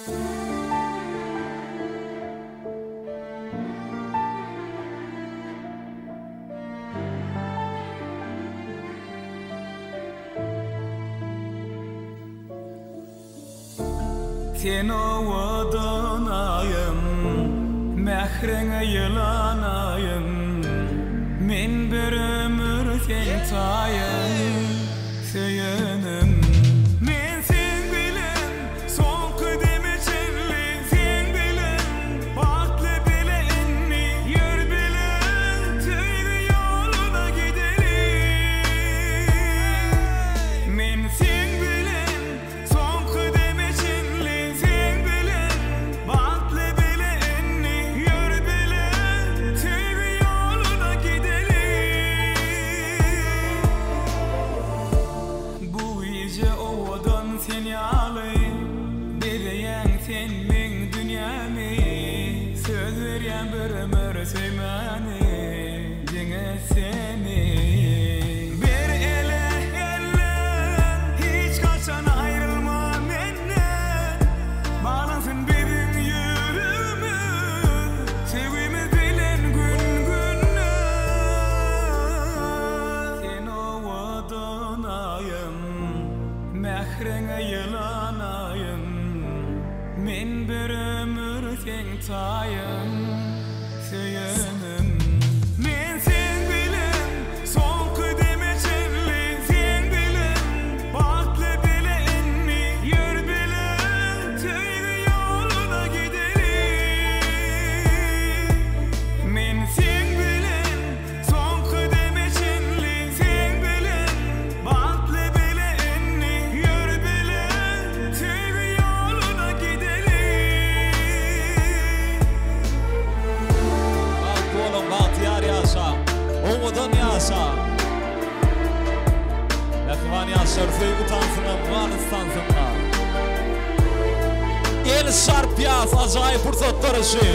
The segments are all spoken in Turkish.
Sen owadanayım, mehreňe ýylanayım. Men bir ömür sen taýym, söýenim. Men sen bilen, soňky demeçenli sen bilen. Bagtly bilenmi, ýür bilen, töýgü ýoluna gidelim. Men sen bilen, soňky demeçenli sen bilen. Bagtly bilenmi, ýür bilen, töýgü ýoluna gidelim. Bu iýje owadan sen ýaly, direýäň sen meň dünýämi. Söz berýän bir ömür söýmäni, diňe seni. Bir ele hiç kaçan ayrılma menden. Bağlansın bizim yürümüz, sevgimiz bilen gün güne. Sen owadanayım, mehreňe ýylanayım. Men bir ömür sen taýym, söýenim. Men sen bilen, soňky demeçenli sen bilen. Bagtly bilenmi, ýür bilen, töýgü ýoluna gidelim. Men sen bilen, soňky demeçenli sen bilen. Bagtly bilenmi, ýür bilen, töýgü ýoluna gidelim. Bak oğlum bahtiyar yaşa, umudan yaşa. Yakıvan yaşar, sevgi tansına, varlık tansına. El şarp yaz, acayip fırsatlar işi.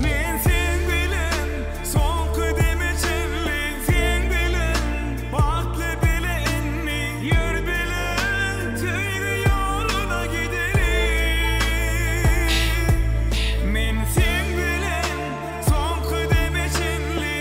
Men sen bilen, soňky demeçenli sen bilen. Bagtly bilenmi, ýür bilen, töýgü ýoluna gidelim. Men sen bilen, soňky demeçenli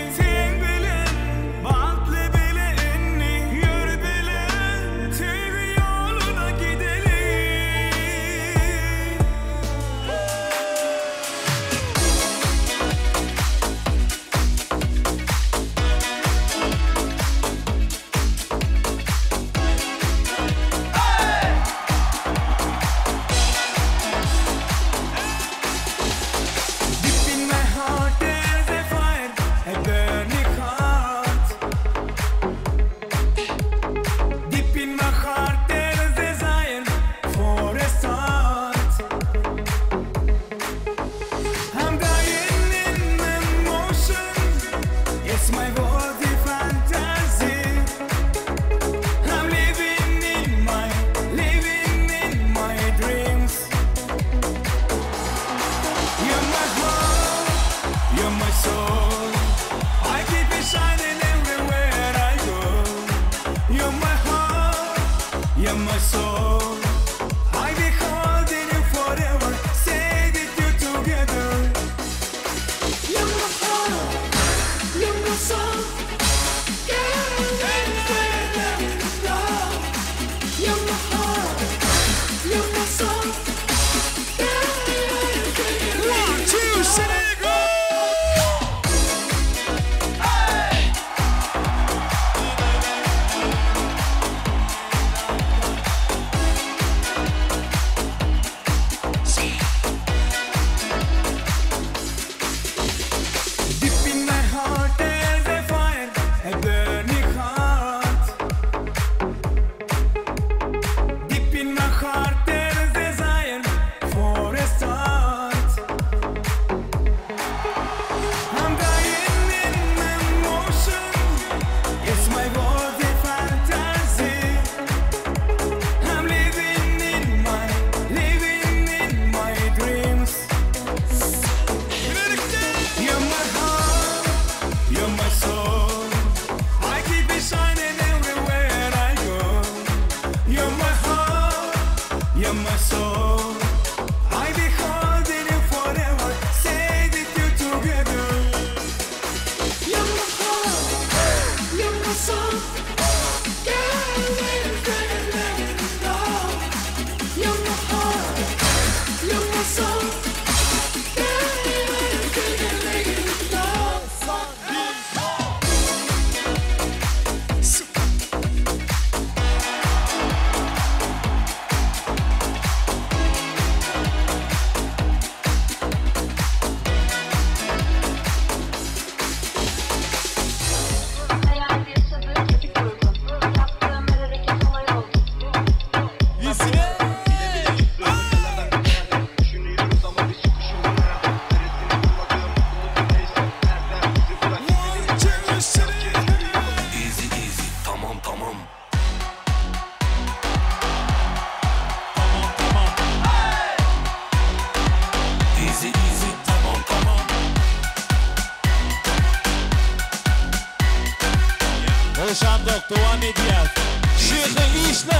Barışandık, devam edeceğiz. Şeyhi işle.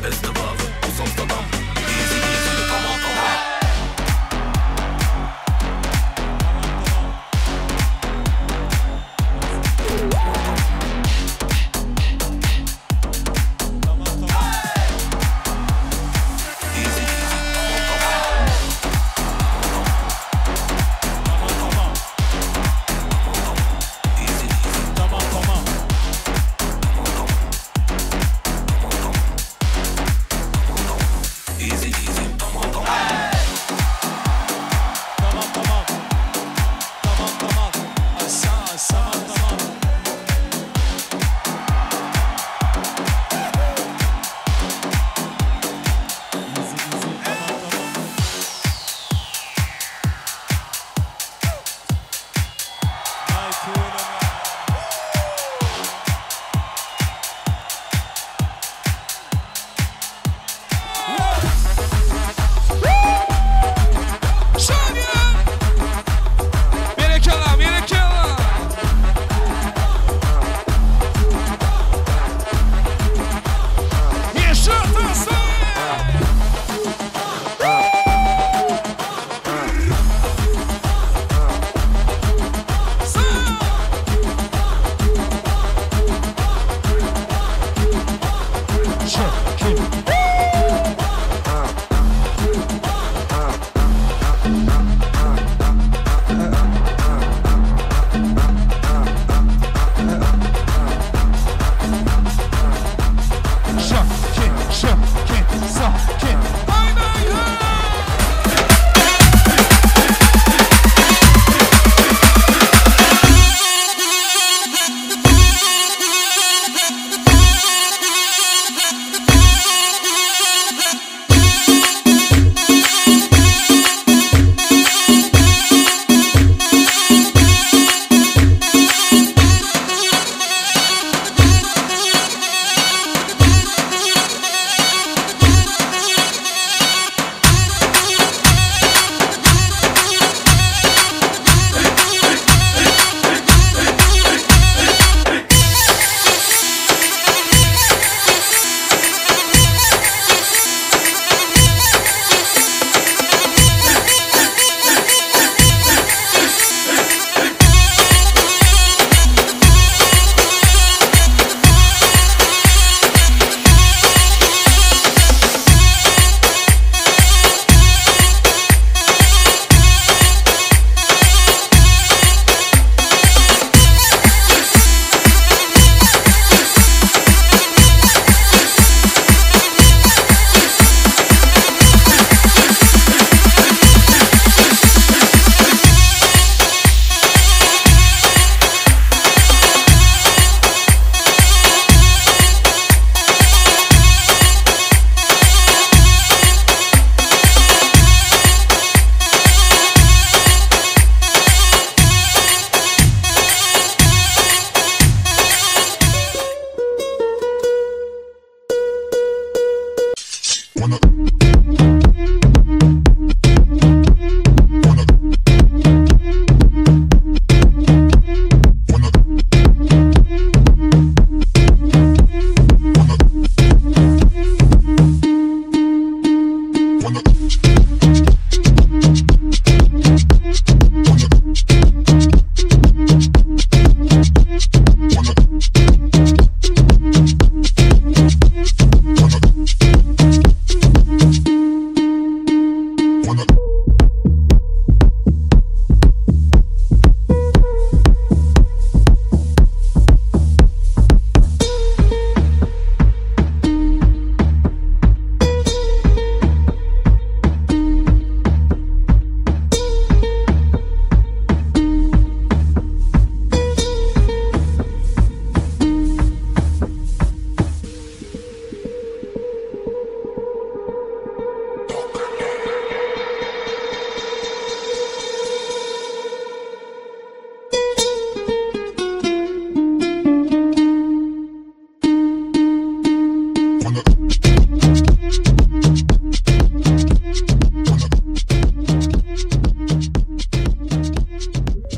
Es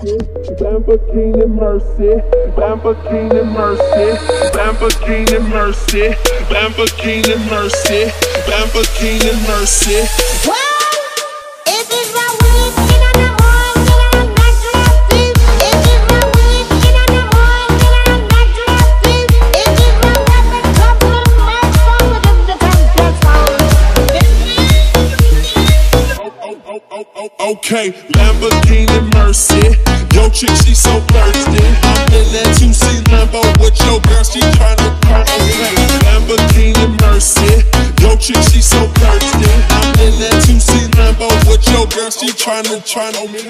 Lamborghini Mercy, Lamborghini Mercy, Lamborghini Mercy, Lamborghini Mercy, Lamborghini Mercy. Okay, Lamborghini Mercy. Yo chick, she so thirsty. I'm in that 2C Lambo with your girl, she tryna turn me. Lamborghini Mercy. Yo chick, she so thirsty. I'm in that 2C Lambo with your girl, she tryna me.